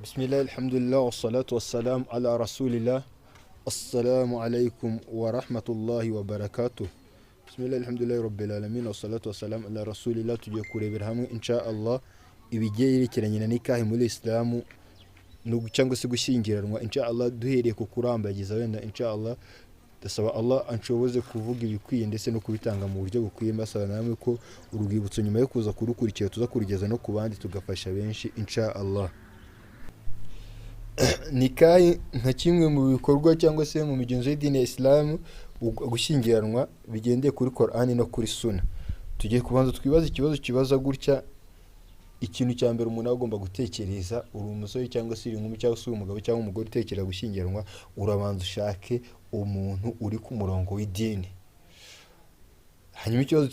Bismillah, alhamdulillah, wassalatu wassalam ala rasulillah. Assalamu alaikum wa rahmatullahi wa barakatuh. Bismillah, alhamdulillah, rabbil alamin, wassalatu wassalam ala rasulillah. Tugiye kurebera hamwe insha Allah ibigiye yerekeranye na nikahi muri Islamu cyangwa se gushyingiranwa insha Allah, duhereye ku kurambagiza wenda insha Allah. Ndasaba Allah anshoboze kuvuga ibikwiye ndetse no kubitanga mu buryo bukwiye, mbasaba namwe ko urwibutso nyuma yo kuza kurukurikira tuza kurugeza no ku bandi tugafasha benshi insha Allah. Nikahi nka kimwe mu bikorwa cyangwa se mu migenzo y'idini ya Islam, gushyingiranwa bigendeye kuri Qur'ani no kuri Sunna. Tugiye kubanza twibaza ikibazo kibaza gutya: ikintu cya mbere umuntu agomba gutekereza, uri umusore cyangwa se uri inkumi cyangwa se umugabo cyangwa umugore utekereza gushyingiranwa, urabanza ushake umuntu uri ku murongo w'idini. Hanyuma ikibazo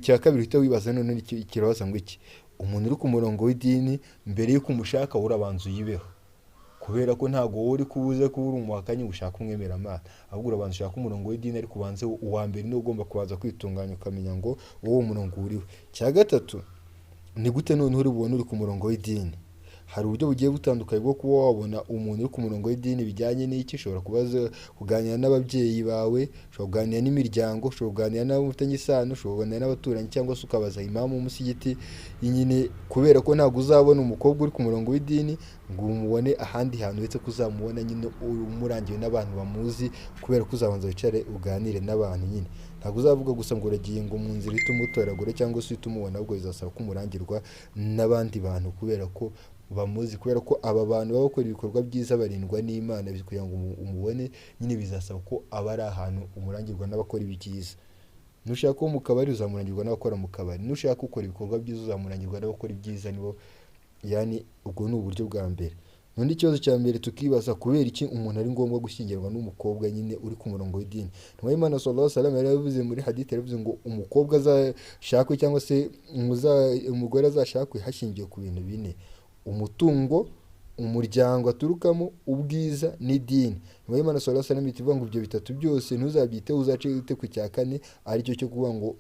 cya kabiri uhita wibaza none kirabaza ngo iki: umuntu uri ku murongo w'idini mbere y'uko umushaka urabanza uyibeho, kubera ko ntago wowe uri kubuze kuba uri umuhakanyi ushaka umwemera Imana, ahubwo urabanza ushaka umurongo w'idini, ariko ubanze uwa mbere niwe ugomba kubanza kwitunganya ukamenya ngo wowe umurongo uriwe. Cya gatatu, ni gute none uri bubone uri ku murongo w'idini? Hari uburyo bugiye butandukanye bwo kuba wabona umuntu uri ku murongo w'idini. Bijyanye n'iki? Ushobora kubaza kuganira n'ababyeyi bawe, ushobora kuganira n'imiryango, ushobora kuganira n'abafitanye isano, ushobora kuganira n'abaturanyi, cyangwa se ukabaza imamu w'umusigiti nyine, kubera ko ntabwo uzabona umukobwa uri ku murongo w'idini ngo umubone ahandi hantu uretse ko uzamubona nyine umurangiwe n'abantu bamuzi, kubera ko uzabanza wicare uganire n'abantu nyine. Ntabwo uzavuga gusa ngo uragiye ngo mu nzira uhite umutoragura cyangwa se uhite umubona, ahubwo bizasaba ko umurangirwa n'abandi bantu, kubera ko bamuzi, kubera ko aba bantu baba bakora ibikorwa byiza barindwa n'Imana, kugira ngo umubone nyine bizasaba ko aba ari ahantu umurangirwa n'abakora ibyiza. Nushaka ko mu kabari uzamurangirwa n'abakora mu kabari, nushaka gukora ibikorwa byiza uzamurangirwa n'abakora ibyiza. Nibo yani, ubwo ni uburyo bwa mbere. None ikibazo cya mbere tukibaza, kubera iki umuntu ari ngombwa gushyingirwa n'umukobwa nyine uri ku murongo w'idini? Nawe Imana sallallahu alaihi wasallam yaravuze muri hadith, yaravuze ngo umukobwa azashakwe cyangwa se umugore azashakwe hashingiwe ku bintu bine: umutungo, umuryango aturukamo, ubwiza n'idini. Nawe Imana sallallahu alaihi wasallam itivuga ngo ibyo bitatu byose ntuzabyiteho, uzace ute ku cya kane, aricyo cyo kuvuga ngo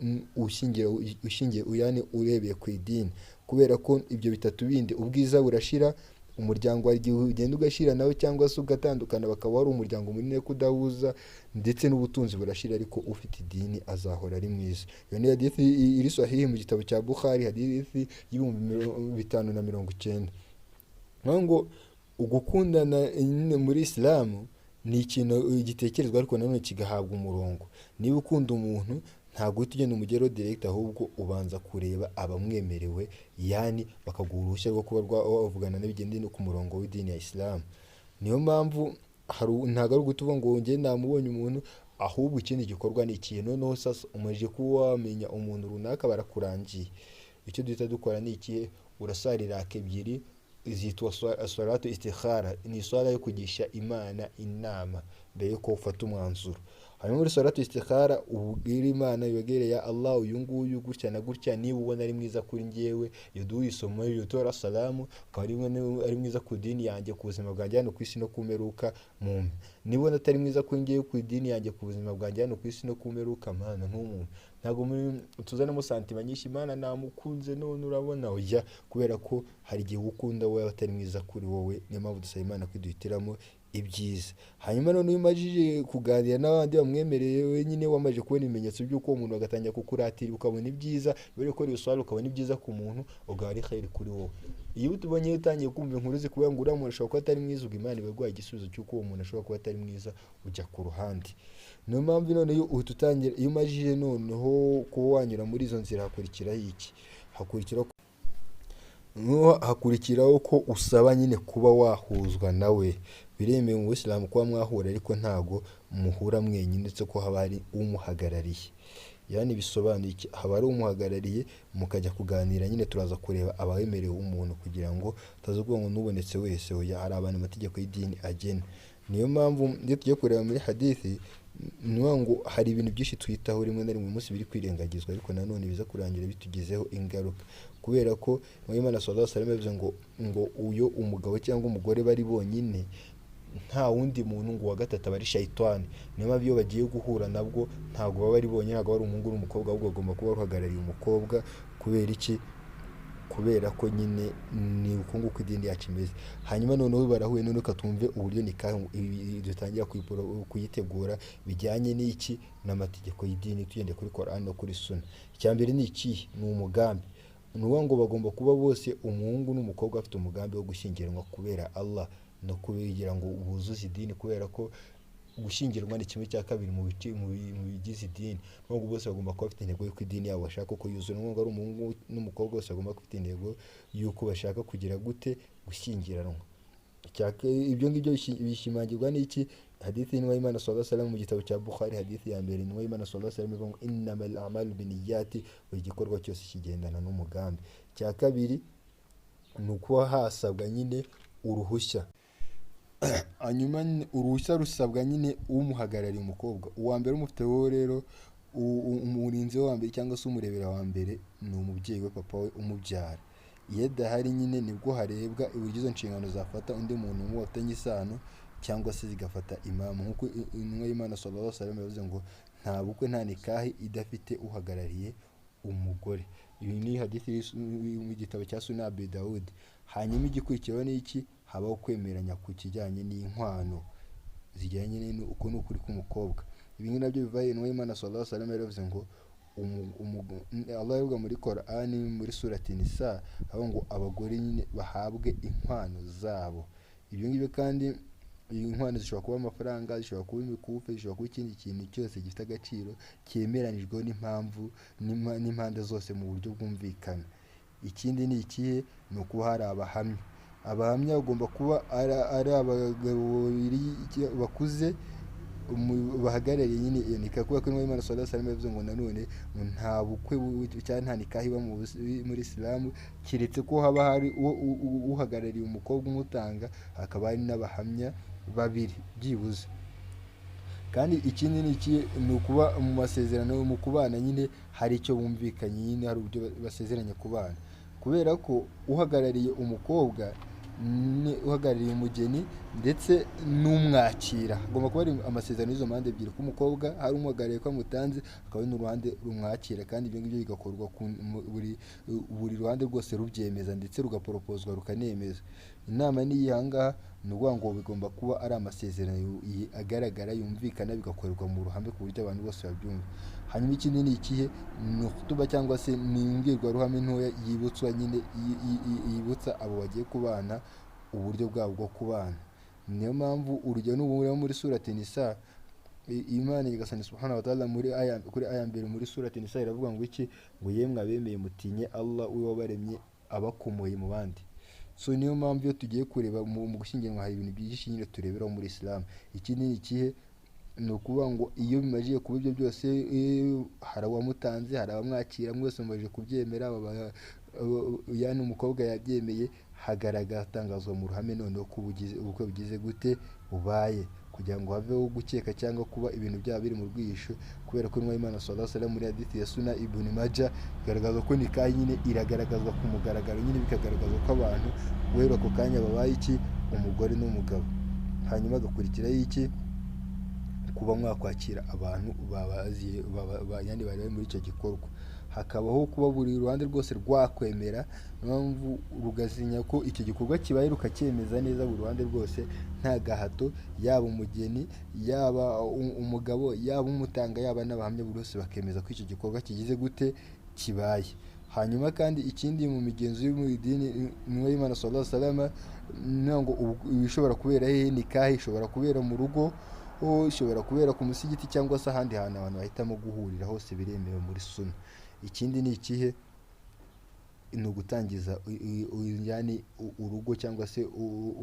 ushingiye yani urebeye ku idini, kubera ko ibyo bitatu bindi, ubwiza burashira, umuryango hari igihe ugenda ugashira nawe cyangwa se ugatandukana, bakaba ari umuryango munini kudahuza, ndetse n'ubutunzi burashira, ariko ufite idini azahora ari mwiza. Iyo ni hadith iri sahihi mu gitabo cya Bukhari, hadith y'ibihumbi 590. Ngo ugukundana muri Islam ni ikintu gitekerezwa, ariko nanone kigahabwa umurongo. Niba ukunda umuntu ntabwo uhita ugenda umugeraho direct, ahubwo ubanza kureba abamwemerewe, yani bakaguha uruhushya rwo kuba wavugana n'abigendeye no ku murongo w'idini ya Islam. Niyo mpamvu ntabwo ari ugutuva ngo njye namubonye umuntu, ahubwo ikindi gikorwa ni ikihe. Noneho sasa umaze kuba wamenya umuntu runaka barakurangiye, icyo duhita dukora ni ikihe: urasarira ebyiri zitwa salatu istikhara, ni swala yo kugisha Imana inama mbere yuko ufata umwanzuro. Hanyuma muri salatu istikhara ubwira Imana, yogere ya Allah, uyu nguyu gutya na gutya, niba ubona ari mwiza kuri njyewe yaduha isomo yutora salamu, akaba ari mwiza ku dini yanjye, ku buzima bwanjye hano ku isi no kumeruka mumpe. niba ubona atari mwiza kuri njyewe, ku idini yanjye, ku buzima bwanjye hano ku isi no kumeruka, Mana ntumuntu. Ntabwo tuzanamo santima nyinshi, Imana namukunze none urabona, oya, kubera ko hari igihe ukunda wowe atari mwiza kuri wowe. Niyo mpamvu dusaba Imana kwiduhitiramo ibyiza. Hanyuma none iyo umajije kuganira n'abandi bamwemereye wenyine, wamaje kubona ibimenyetso by'uko uwo muntu agatangira kukuratira, ukabona ibyiza bari gukora ibiswara, ukabona ibyiza ku muntu, ubwo ari khairi kuri wowe. Iyo utubonye utangiye kumva inkuru zikuvuga ngo uriya muntu ashobora kuba atari mwiza, ubwo Imana ibaguha igisubizo cy'uko uwo muntu ashobora kuba atari mwiza, ujya ku ruhande. Niyo mpamvu none iyo uhita utangira, iyo umajije noneho kuba wanyura muri izo nzira, hakurikiraho iki? Hakurikiraho ko usaba nyine kuba wahuzwa nawe. Biremewe mu Islam kuba mwahura, ariko ntago muhura mwenyine, ndetse ko haba hari umuhagarariye. Yani bisobanuye iki? Haba hari umuhagarariye, mukajya kuganira nyine. Turaza kureba abawemerewe umuntu, kugira ngo utazavuga ngo nubonetse wese, oya, hari abantu amategeko y'idini agena. Niyo mpamvu iyo tugiye kureba muri hadithi, niyo ngo hari ibintu byinshi twitaho rimwe na rimwe umunsi biri kwirengagizwa, ariko nanone biza kurangira bitugizeho ingaruka, kubera ko Imana sallallahu alaihi wasallam yavuze ngo uyo umugabo cyangwa umugore bari bonyine, nta wundi muntu ngo wa gatatu aba ari shayitani. Niyo mpamvu iyo bagiye guhura nabwo ntabwo baba ari bonyine, ntabwo ari umuhungu n'umukobwa, ahubwo bagomba kuba bahagarariye umukobwa. Kubera iki? kubera ko nyine ni uko nguko idini yacu imeze. Hanyuma noneho barahuye, noneho katumve uburyo dutangira kuyitegura bijyanye n'iki n'amategeko y'idini tugendeye kuri Quran no kuri Sunna. Icya mbere ni iki? Ni umugambi. Ni ukuvuga ngo bagomba kuba bose umuhungu n'umukobwa bafite umugambi wo gushyingiranwa kubera Allah no kugira ngo buzuze idini, kubera ko gushyingirwa ni kimwe cya kabiri mu bigize idini. Ngo bose bagomba kuba bafite intego y'uko idini yabo bashaka ko yuzura. Ngo ari umuhungu n'umukobwa bose bagomba kuba bafite intego y'uko bashaka kugira gute gushyingiranwa. Ibyo ngibyo bishimangirwa n'iki? Hadithi y'intumwa y'Imana sallallahu alaihi wasallam mu gitabo cya Bukhari, hadithi ya mbere, intumwa y'Imana sallallahu alaihi wasallam ivuga ngo innamal a'malu binniyati, buri gikorwa cyose kigendana n'umugambi. Icya kabiri ni ukuba hasabwa nyine uruhushya. Hanyuma uruhushya rusabwa nyine umuhagarariye umukobwa. Uwa mbere umufiteho rero umurinzi wa mbere cyangwa se umurebera wa mbere ni umubyeyi we, papa we umubyara. Iyo adahari nyine nibwo harebwa uburyo izo nshingano zafata undi muntu mubatanye isano cyangwa se zigafata imamu. Nk'uko intumwa y'Imana sallallahu alaihi wasallam yavuze ngo nta bukwe nta nikahi idafite uhagarariye umugore. Iyi ni hadithi mu gitabo cya Sunan Abi Dawud. Hanyuma igikurikiraho ni iki? Habaho kwemeranya ku kijyanye n'inkwano zijyanye n'uko n'ukuri k'umukobwa. Ibi ngibi nabyo bivaye intumwa y'Imana sallallahu alaihi wasallam yaravuze ngo Allah yavuga muri Quran muri surati Nisa aho ngo abagore nyine bahabwe inkwano zabo. Ibyo ngibyo kandi inkwano zishobora kuba amafaranga, zishobora kuba imikufe, zishobora kuba ikindi kintu cyose gifite agaciro cyemeranijweho n'impamvu n'impande zose mu buryo bwumvikana. Ikindi ni ikihe? Ni ukuba hari abahamya. Abahamya bagomba kuba ari abagabo babiri bakuze bahagarariye nyine iyo nikah, kubera ko Imana sallallahu alaihi wasallam yavuze ngo nanone nta bukwe cyangwa nta nikah iba muri Islam kiretse ko haba hari uhagarariye umukobwa umutanga, hakaba hari n'abahamya babiri byibuze. Kandi ikindi ni iki? Ni ukuba mu masezerano mu kubana nyine hari icyo bumvikanye, nyine hari uburyo basezeranye kubana, kubera ko uhagarariye umukobwa uhagarariye umugeni ndetse n'umwakira agomba kuba ari amasezerano y'izo mpande ebyiri, ko umukobwa hari umuhagarariye ko amutanze, akaba ari n'uruhande rumwakira, kandi ibyo ngibyo bigakorwa buri ruhande rwose rubyemeza ndetse rugaporopozwa rukanemeza. Inama ni ahangaha ni ukuvuga ngo bigomba kuba ari amasezerano agaragara yumvikana, bigakorerwa mu ruhame ku buryo abantu bose babyumva. Hanyuma ikindi ni ikihe? Ni ukutuba cyangwa se ni imbwirwaruhame ntoya yibutswa nyine yibutsa abo bagiye kubana uburyo bwabo bwo kubana. Niyo mpamvu urugero n'ubu muri surati Nisa, Imana nyagasani subhanahu wa ta'ala kuri aya mbere muri surati Nisa iravuga ngo iki? Ngo yemwe abemeye mutinye Allah we wabaremye abakomoye mu bandi. So niyo mpamvu iyo tugiye kureba mu gushyingiranwa hari ibintu byinshi nyine tureberaho muri Islam. Ikindi ni ikihe? Ni ukuvuga ngo iyo bimajiye kuba ibyo byose, hari abamutanze, hari abamwakira, mwese mumaze kubyemera, yani umukobwa yabyemeye, hatangazwa mu ruhame noneho ko ubukwe bugize gute bubaye, kugira ngo haveho gukeka cyangwa kuba ibintu byaba biri mu rwihisho, kubera ko intumwa y'Imana sallallahu alaihi wasallam muri hadithi ya Sunan Ibn Majah igaragaza ko nikah nyine iragaragazwa ku mugaragaro, nyine bikagaragaza ko abantu guhera ako kanya babaye iki? Umugore n'umugabo. Hanyuma agakurikiraho iki? Kuba mwakwakira abantu yani bari muri icyo gikorwa, hakabaho kuba buri ruhande rwose rwakwemera, mpamvu rugazinya ko icyo gikorwa kibaye rukacyemeza neza buri ruhande rwose nta gahato, yaba umugeni, yaba umugabo, yaba umutanga, yaba n'abahamya, buri wese bakemeza ko icyo gikorwa kigize gute kibaye. Hanyuma kandi ikindi mu migenzo yo mu idini intumwa y'Imana sallallahu alaihi wasallam ngo ibishobora kubera hehe? Nikah ishobora kubera mu rugo, ishobora kubera ku musigiti, cyangwa se ahandi hantu abantu bahitamo guhurira, hose biremewe muri Sunna. Ikindi ni ikihe? Ni ugutangiza yani urugo, cyangwa se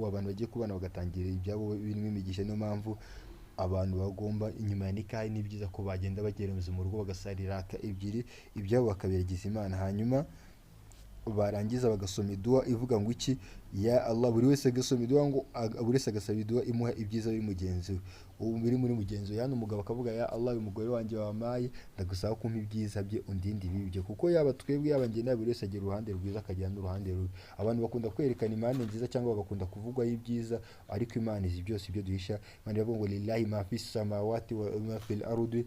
abantu bagiye kubana bagatangira ibyabo birimo imigisha. Niyo mpamvu abantu bagomba inyuma ya nikah ni byiza ko bagenda bagereza mu rugo bagasarira raka ebyiri, ibyabo bakabiragiza Imana, hanyuma barangiza bagasoma idua ivuga ngo iki? Ya Allah, buri wese agasoma idua, ngo buri wese agasaba idua imuha ibyiza bimugenzi we, biri muri mugenzi we. Yani umugabo akavuga ya Allah, uyu mugore wanjye wamaye ndagusaba kumpa ibyiza bye undinde ibibye, kuko yaba twebwe yaba njye nawe buri wese agira uruhande rwiza akagira n'uruhande rubi. Abantu bakunda kwerekana impande nziza cyangwa bagakunda kuvugwaho ibyiza, ariko Imana izi byose ibyo duhisha. Imana iravuga ngo lillahi ma fis samawati wa ma fil ardi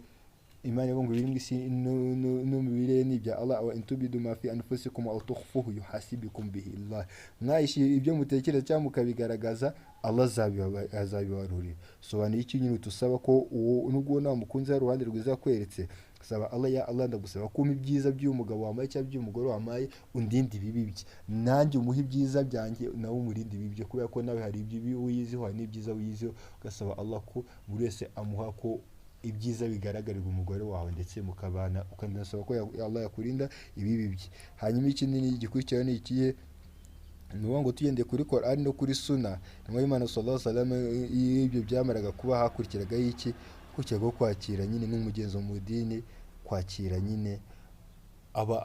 Imana ivuga ngo ibiri mu isi no mu birere ni ibya Allah, wa intubidu ma fi anfusikum aw tukhfuhu yuhasibukum bihi Allah. Mwahishe ibyo mutekereza cyangwa mukabigaragaza, Allah azabibarurira. Sobanuye iki nyine tusaba ko uwo nubwo nta mukunzi hari uruhande rwiza kweretse, saba Allah, ya Allah ndagusaba ko ibyiza by'umugabo wamaye cyangwa by'umugore wamaye undinde ibibi bye, nanjye umuhe ibyiza byanjye nawe umurinde ibibi bye, kubera ko nawe hari ibyo wiyiziho hari n'ibyiza wiyiziho. Ugasaba Allah ko buri wese amuha ko ibyiza bigaragarira umugore wawe ndetse mukabana, ukanasaba ko Allah yakurinda ibibi bye. Hanyuma ikindi gikurikiraho ni ikihe? Ni ngo tugendeye kuri Qur'an no kuri Sunna, Intumwa y'Imana sallallahu alaihi wasallam ibyo byamaraga kuba hakurikiragaho iki? Hakurikiragaho kwakira nyine n'umugenzo mu dini, kwakira nyine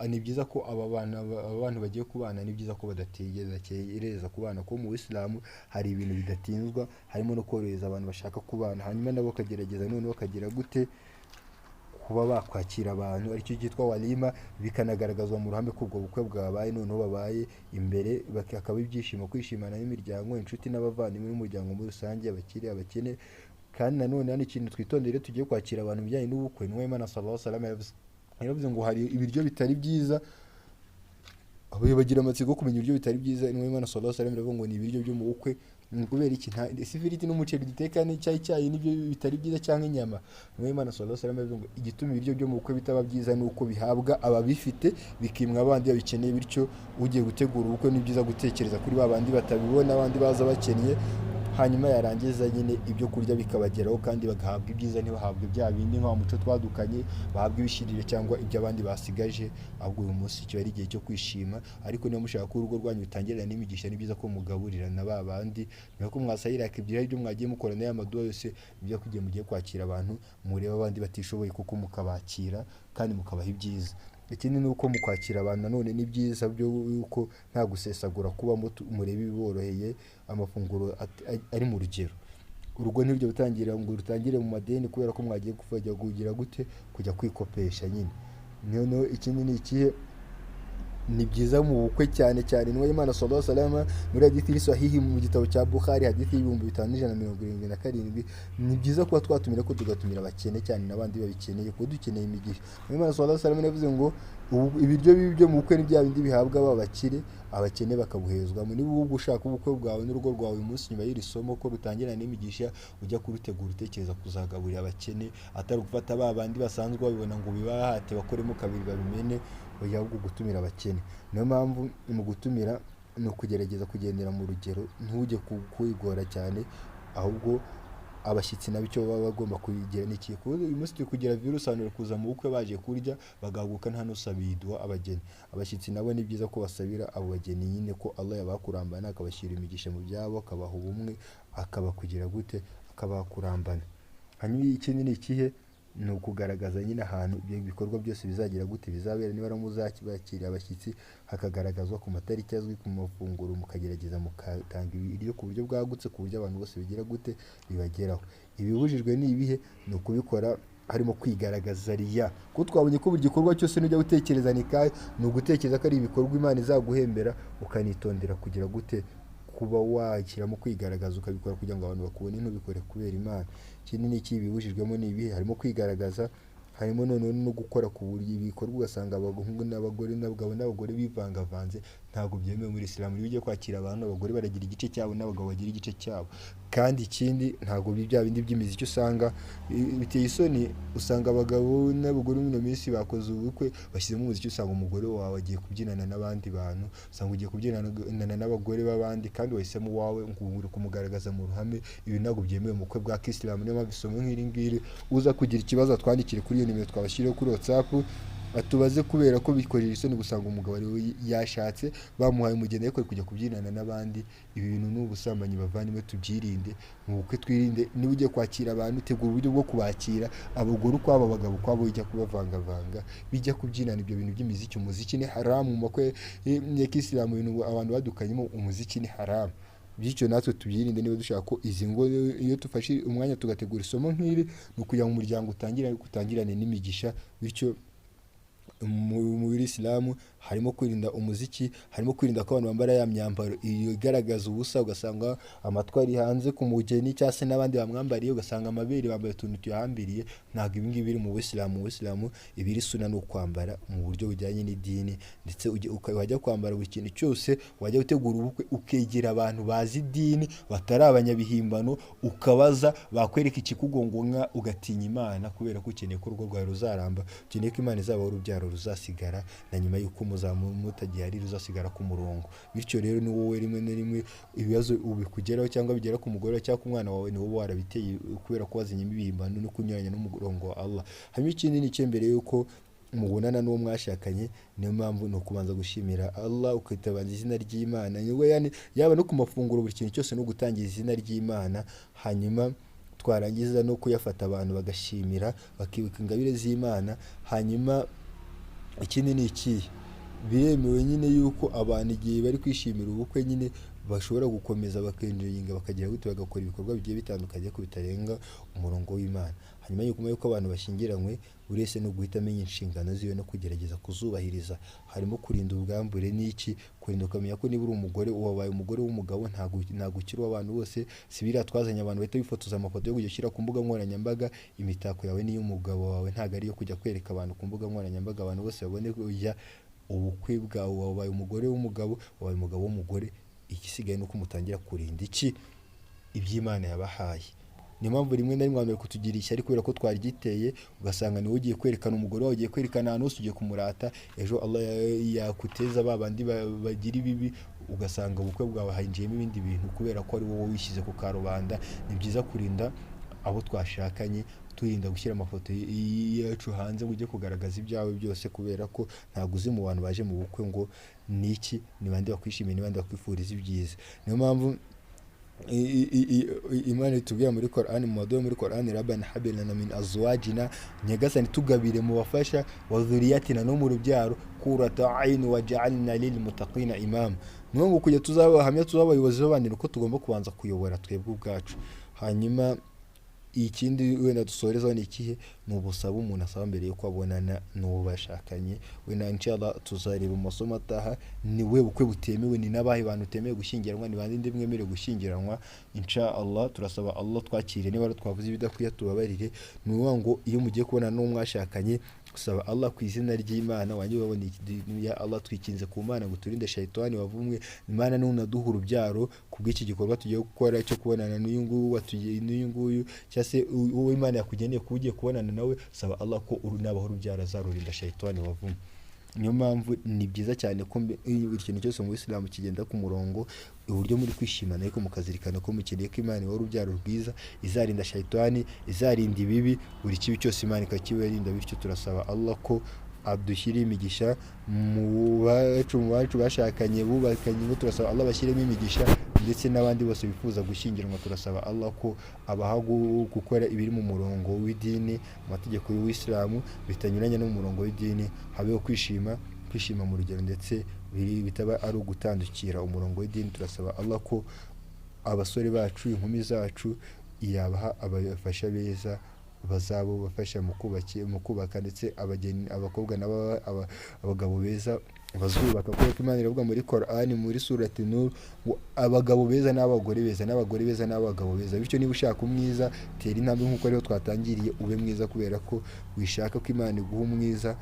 ni byiza ko abantu bagiye kubana, ni byiza ko badategereza kubana, ko mu Isilamu hari ibintu bidatinzwa, harimo no korohereza abantu bashaka kubana, hanyuma nabo bakagerageza noneho bakagira gute kuba bakwakira abantu, aricyo cyitwa walima, bikanagaragazwa mu ruhame ko ubwo bukwe bwabaye, noneho babaye imbere bakaba ibyishimo, kwishimana n'imiryango, inshuti n'abavandimwe n'umuryango muri rusange, abakene. Kandi nanone hano ikintu twitondere tugiye kwakira abantu bijyanye n'ubukwe, Intumwa y'Imana sallallahu alaihi wasallam yaravuze ngo hari ibiryo bitari byiza, bagira amatsiko kumenya ibiryo bitari byiza. Intumwa y'Imana sallallahu alaihi wasallam iravuga ngo ni ibiryo byo mu bukwe. Kubera iki? Nta ifiriti n'umuceri duteka n'icyayi nibyo bitari byiza, cyangwa inyama. Intumwa y'Imana sallallahu alaihi wasallam iravuga ngo igituma ibiryo byo mu bukwe bitaba byiza ni uko bihabwa ababifite bikimwa abandi babikeneye, bityo ugiye gutegura ubukwe ni byiza gutekereza kuri babandi batabibona, abandi baza bakennye, hanyuma yarangiza nyine ibyo kurya bikabageraho kandi bagahabwa ibyiza, ntibahabwe bya bindi nka muco twadukanye, bahabwa ibishirire cyangwa ibyo abandi basigaje. Ahubwo uyu munsi kiba ari igihe cyo kwishima. Ariko niba mushaka ko urugo rwanyu rutangirana n'imigisha, ni byiza ko mugaburira na ba bandi, niba ko mwasayira akibyo ibyo mwagiye mukora n'aya maduwa yose, ibyo kugiye mugiye kwakira abantu, mureba abandi batishoboye kuko mukabakira kandi mukabaha ibyiza. Ikindi ni uko mu kwakira abantu nanone ni byiza byo yuko nta gusesagura kubamo, murebe ibiboroheye, amafunguro ari mu rugero. Urugo ntirujya gutangira ngo rutangire mu madeni kubera ko mwagiye kujya kugira gute, kujya kwikopesha nyine. Noneho ikindi ni ikihe? Ni byiza mu bukwe cyane cyane, Intumwa y'Imana sallallahu alaihi wasallam muri hadithi sahihi mu gitabo cya Bukhari, hadithi y'ibihumbi 5177, ni byiza kuba twatumira ko tugatumira abakene cyane n'abandi babikeneye, ko dukeneye imigisha. Intumwa y'Imana sallallahu alaihi wasallam yavuze ngo ibiryo bibi byo mu bukwe ni bya bindi bihabwa abakire, abakene bakabuhezwamo. Niba uba ushaka ubukwe bwawe n'urugo rwawe uyu munsi, nyuma y'iri somo ko rutangirana n'imigisha, ujya kurutegura utekereza kuzagaburira abakene, atari gufata ba bandi basanzwe babibona ngo bibahate bakoremo kabiri babimene, ahubwo gutumira abakene. Niyo mpamvu mu gutumira ni ukugerageza kugendera mu rugero, ntujye kwigora cyane, ahubwo abashyitsi nabo icyo baba bagomba kugira ni iki? Uyu munsi turi kugira virusi, abantu bari kuza mu bukwe baje kurya bagahaguka nta n'usabiye iduha abageni. Abashyitsi nabo ni byiza ko basabira abo bageni nyine ko Allah yabakurambana, akabashyira imigisha mu byabo, akabaha ubumwe, akabakugira gute, akabaha kurambana. Hanyuma ikindi ni ikihe? Ni ukugaragaza nyine ahantu ibyo bikorwa byose bizagira gute, bizabera. Niba muzakira abashyitsi, hakagaragazwa ku matariki azwi, ku mafunguro, mukagerageza mukatanga ibiryo ku buryo bwagutse, ku buryo abantu bose bigira gute, bibageraho. Ibibujijwe ni ibihe? Ni ukubikora harimo kwigaragaza riya, ko twabonye ko buri gikorwa cyose nujya gutekereza ni ugutekereza ko ari ibikorwa Imana izaguhembera, ukanitondera kugira gute, kuba washyiramo kwigaragaza, ukabikora kugira ngo abantu bakubone, ntubikore kubera Imana. Ikindi ni iki bibujijwemo ni ibihe? Harimo kwigaragaza, harimo noneho no gukora ku buryo ibikorwa ugasanga abahungu n'abagore n'abagore bivangavanze, ntabwo byemewe muri Islam. Iyo ugiye kwakira abantu, abagore baragira igice cyabo n'abagabo bagira igice cyabo. Kandi ikindi ntabwo bya bindi by'imiziki usanga biteye isoni, usanga abagabo n'abagore muri ino minsi bakoze ubukwe bashyizemo umuziki, usanga umugore wawe agiye kubyinana n'abandi bantu, usanga ugiye kubyinana n'abagore b'abandi kandi wahisemo uwawe ngo uri kumugaragaza mu ruhame. Ibi ntabwo byemewe mu bukwe bwa Kisilamu. Niyo mpamvu isomo nk'iri ngiri, uza kugira ikibazo twandikire kuri iyo nimero twabashyiriyeho kuri WhatsApp, atubaze, kubera ko bikorera isoni gusanga umugabo ari yashatse bamuhaye umugeni ariko kujya kubyinana n'abandi. Ibi bintu ni ubusambanyi, bavandimwe, tubyirinde mu bukwe, twirinde. Niba ugiye kwakira abantu, tegura uburyo bwo kubakira, abagore ukwabo, abagabo ukwabo, bijya kubavangavanga, bijya kubyinana ibyo bintu by'imiziki. Umuziki ni haramu mu makwe ya Kisilamu, ibintu abantu badukanyemo, umuziki ni haramu. Bityo natwe tubyirinde. Niba dushaka ko izi ngo, iyo tufashe umwanya tugategura isomo nk'iri, ni ukugira ngo umuryango utangirane n'imigisha, bityo muri Isilamu harimo kwirinda umuziki, harimo kwirinda ko abantu bambara ya myambaro igaragaza ubusa, ugasanga amatwi ari hanze ku mugeni cyangwa se n'abandi bamwambariye, ugasanga amabere bambaye utuntu tuyahambiriye. Ntabwo ibi ngibi biri mu Bisilamu. Mu Bisilamu ibiri suna ni ukwambara mu buryo bujyanye n'idini, ndetse wajya kwambara buri kintu cyose, wajya gutegura ubukwe ukegera abantu bazi idini batari abanyabihimbano, ukabaza bakwereka ikikugongonka, ugatinya Imana kubera ko ukeneye ko urugo rwawe ruzaramba, ukeneye ko Imana izabaho urubyaro ruzasigara, na nyuma y'uko mutagihari ruzasigara ku murongo. Bityo rero ni wowe rimwe na rimwe ibibazo ubikugeraho cyangwa bigera ku mugore cyangwa ku mwana wawe, ni wowe warabiteye kubera ko wazinyemo ibihimbano no kunyuranya n'umurongo wa Allah. Hanyuma ikindi ni cyo, mbere y'uko mubonana n'uwo mwashakanye, niyo mpamvu ni ukubanza gushimira Allah, ukitabaza izina ry'Imana, yaba no ku mafunguro, buri kintu cyose no gutangiza izina ry'Imana. Hanyuma twarangiza no kuyafata abantu bagashimira, bakibuka ingabire z'Imana. Hanyuma ikindi ni ikihe, biremewe nyine yuko abantu igihe bari kwishimira ubukwe nyine bashobora gukomeza bakenjoyinga, bakagira gute, bagakora ibikorwa bigiye bitandukanye ko bitarenga umurongo w'Imana. Hanyuma yuko abantu bashyingiranywe, buri wese no guhita amenya inshingano ziwe no kugerageza kuzubahiriza. Harimo kurinda ubwambure n'iki, kurinda ukamenya ko niba uri umugore wabaye umugore w'umugabo, ntabwo ukiri uw'abantu bose. Si biriya twazanye abantu bahita bifotoza amafoto yo kujya ushyira ku mbuga nkoranyambaga. Imitako yawe n'iy'umugabo wawe ntabwo ari iyo kujya kwereka abantu ku mbuga nkoranyambaga, abantu bose babone kujya ubukwe bwawe, wabaye umugore w'umugabo, wabaye umugabo w'umugore. Igisigaye ni uko mutangira kurinda iki, iby'Imana yabahaye. Niyo mpamvu rimwe na rimwe abantu bari kutugira ishyari kubera ko twaryiteye, ugasanga niwe ugiye kwerekana umugore wawe, ugiye kwerekana ahantu hose, ugiye kumurata, ejo Allah yakuteza ba bandi bagira ibibi, ugasanga ubukwe bwawe hinjiyemo ibindi bintu kubera ko ari wowe wishyize ku karubanda. Ni byiza kurinda abo twashakanye, turinda gushyira amafoto yacu hanze ngo ujye kugaragaza ibyawe byose, kubera ko ntabwo uzi mu bantu baje mu bukwe ngo niki, ni bande bakwishimiye, ni bande bakwifuriza ibyiza. Niyo mpamvu Imana itubwira muri Qur'an, mu madomo muri Qur'an, Rabbana hab lana min azwajina, nyagasani tugabire mu bafasha, wa dhurriyatina, no mu rubyaro, qurrata a'yun waj'alna lil muttaqina imama. Niyo ngo kujya tuzabahamya, tuzabayobozi b'abandi, uko tugomba kubanza kuyobora twebwe ubwacu. Hanyuma ikindi wenda dusorezaho ni ikihe, ni ubusaba umuntu asaba mbere yuko abonana n'uwo bashakanye. Wenda inshallah tuzareba mu masomo ataha ni we bukwe butemewe, ni n'abahe bantu utemewe gushyingiranwa, ni bande mwemerewe gushyingiranwa. Inshallah turasaba Allah twakire, niba twavuze ibidakwiye tubabarire. Ni ukuvuga ngo iyo mugiye kubonana n'uwo mwashakanye, usaba Allah ku izina ry'Imana, wanjye babone ya Allah, twikinze ku Mana ngo turinde shayitani wavumwe. Imana nunaduha urubyaro kubw'iki gikorwa tugiye gukora cyo kubonana n'uyu nguyu, cyangwa se uwo Imana yakugeneye kuba ugiye kubonana nawe, saba Allah ko nabaho urubyaro azarurinda shayitani wavumwe. Niyo mpamvu ni byiza cyane ko buri kintu cyose mu Isilamu kigenda ku murongo, uburyo muri kwishimana ariko mukazirikana ko mukeneye ko Imana ibaha urubyaro rwiza, izarinda shayitani, izarinda ibibi, buri kibi cyose Imana ikakibarinda. Bityo turasaba Allah ko adushyire imigisha mu bacu bashakanye, bubakanye, ngo turasaba Allah bashyiremo imigisha, ndetse n'abandi bose bifuza gushyingiranwa turasaba Allah ko abaha gukora ibiri mu murongo w'idini, amategeko y'Isilamu bitanyuranye no mu murongo w'idini, habeho kwishima mu rugero, ndetse bitaba ari ugutandukira umurongo w'idini. Turasaba Allah ko abasore bacu, inkumi zacu, yabaha abafasha beza bazabo bafasha mu kubaka, ndetse abakobwa abagabo beza bazubaka. Kuko Imana iravuga muri Qur'an, muri surati Nur, abagabo beza n'abagore beza, n'abagore beza n'abagabo beza. Bityo niba ushaka umwiza, tera intambwe nk'uko ariho twatangiriye, ube mwiza, kubera ko wishaka ko Imana iguha umwiza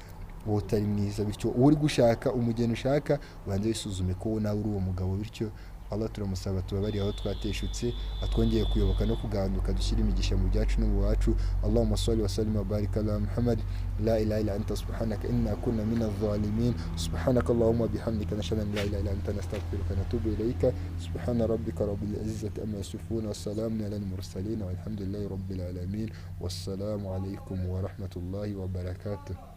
wowe utari mwiza. Bityo uri gushaka umugeni ushaka, ubanze wisuzume ko nawe uri uwo mugabo. Bityo Allah turamusaba tubabarire aho twateshutse, atwongeye kuyoboka no kuganduka, dushyira imigisha mu byacu no mu wacu. Allahumma salli wa sallim wa barik ala Muhammad, la ilaha illa anta subhanaka inna kunna minadh dhalimin. Subhanaka Allahumma bihamdika, nashhadu an la ilaha illa anta, nastaghfiruka wa natubu ilayka. Subhana rabbika rabbil izzati amma yasifun, wa salamun ala al mursalin, walhamdulillahi rabbil alamin. Wassalamu alaykum wa rahmatullahi wa barakatuh.